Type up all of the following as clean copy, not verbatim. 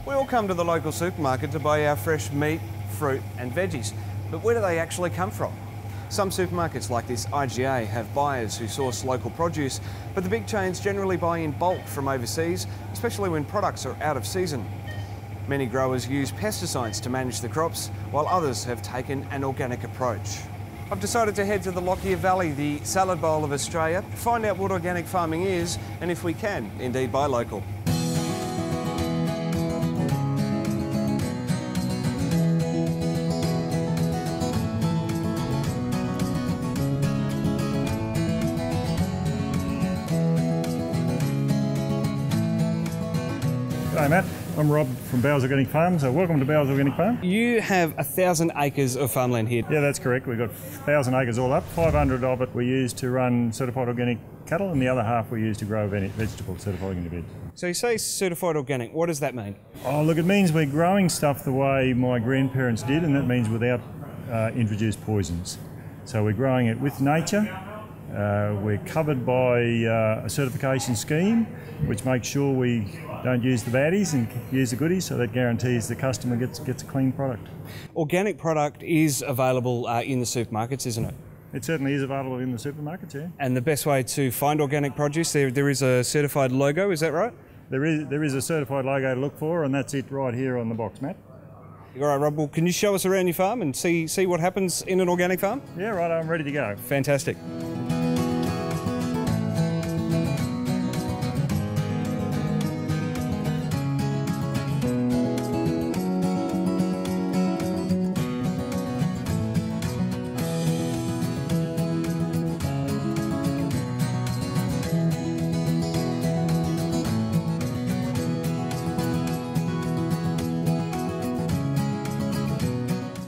We all come to the local supermarket to buy our fresh meat, fruit and veggies, but where do they actually come from? Some supermarkets like this IGA have buyers who source local produce, but the big chains generally buy in bulk from overseas, especially when products are out of season. Many growers use pesticides to manage the crops, while others have taken an organic approach. I've decided to head to the Lockyer Valley, the salad bowl of Australia, find out what organic farming is and if we can indeed buy local. G'day Matt, I'm Rob from Bauer's Organic Farm, so welcome to Bauer's Organic Farm. You have 1,000 acres of farmland here. Yeah, that's correct. We've got 1,000 acres all up. 500 of it we use to run certified organic cattle, and the other half we use to grow vegetables, certified organic veg. So you say certified organic, what does that mean? Oh look, it means we're growing stuff the way my grandparents did, and that means without introduced poisons. So we're growing it with nature. We're covered by a certification scheme which makes sure we don't use the baddies and use the goodies, so that guarantees the customer gets a clean product. Organic product is available in the supermarkets, isn't it? It certainly is available in the supermarkets, yeah. And the best way to find organic produce, there is a certified logo, is that right? There is a certified logo to look for, and that's it right here on the box, Matt. All right, Rob, well, can you show us around your farm and see what happens in an organic farm? Yeah, right, I'm ready to go. Fantastic.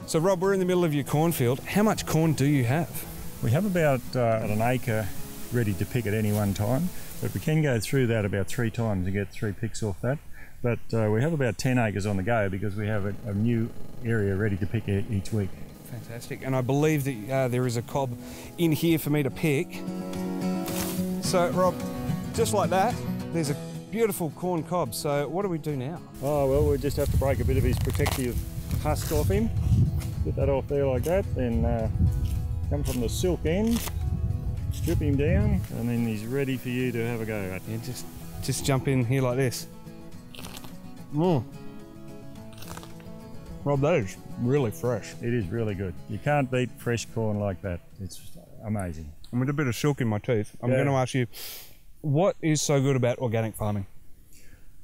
So Rob, we're in the middle of your cornfield. How much corn do you have? We have about an acre ready to pick at any one time, but we can go through that about 3 times to get 3 picks off that. But we have about 10 acres on the go because we have a new area ready to pick each week. Fantastic, and I believe that there is a cob in here for me to pick. So Rob, just like that, there's a beautiful corn cob. So what do we do now? Oh well, we just have to break a bit of his protective husk off him. Get that off there like that, then come from the silk end, strip him down, and then he's ready for you to have a go at. Yeah, just jump in here like this. Rob, that is really fresh. It is really good. You can't beat fresh corn like that. It's amazing. And with a bit of silk in my teeth, I'm going to ask you, what is so good about organic farming?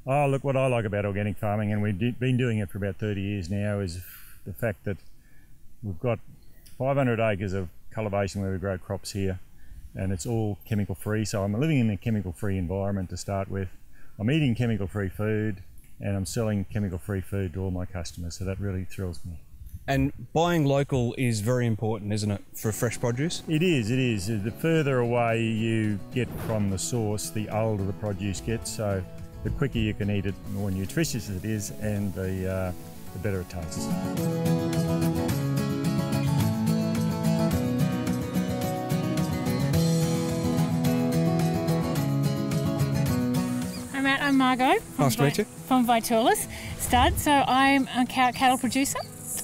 Oh, look, what I like about organic farming, and we've been doing it for about 30 years now, is the fact that we've got 500 acres of cultivation where we grow crops here, and it's all chemical free. So I'm living in a chemical free environment to start with. I'm eating chemical free food, and I'm selling chemical free food to all my customers, so that really thrills me. And buying local is very important, isn't it, for fresh produce? It is, it is. The further away you get from the source, the older the produce gets, so the quicker you can eat it, the more nutritious it is, and the better it tastes. Hi Matt, I'm Margot from Vitalis Stud. So I'm a cattle producer,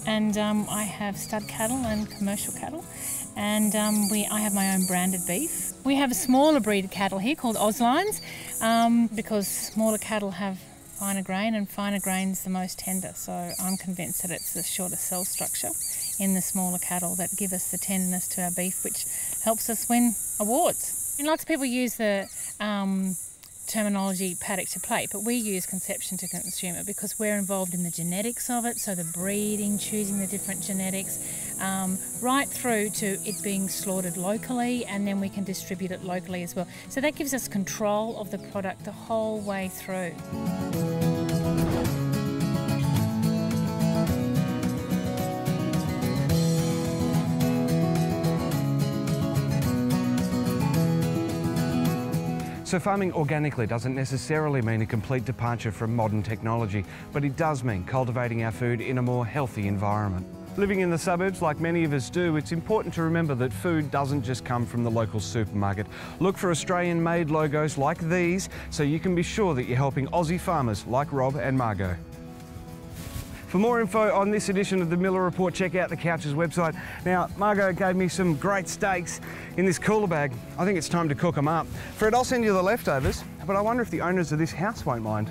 and I have stud cattle and commercial cattle, and I have my own branded beef. We have a smaller breed of cattle here called Auslines, because smaller cattle have finer grain, and finer grain's the most tender. So I'm convinced that it's the shorter cell structure in the smaller cattle that give us the tenderness to our beef, which helps us win awards. And lots of people use the terminology paddock to plate, but we use conception to consumer because we're involved in the genetics of it, so the breeding, choosing the different genetics, right through to it being slaughtered locally, and then we can distribute it locally as well. So that gives us control of the product the whole way through. So farming organically doesn't necessarily mean a complete departure from modern technology, but it does mean cultivating our food in a more healthy environment. Living in the suburbs, like many of us do, it's important to remember that food doesn't just come from the local supermarket. Look for Australian-made logos like these so you can be sure that you're helping Aussie farmers like Rob and Margot. For more info on this edition of the Miller Report, check out the Couch's website. Now, Margot gave me some great steaks in this cooler bag. I think it's time to cook them up. Fred, I'll send you the leftovers, but I wonder if the owners of this house won't mind.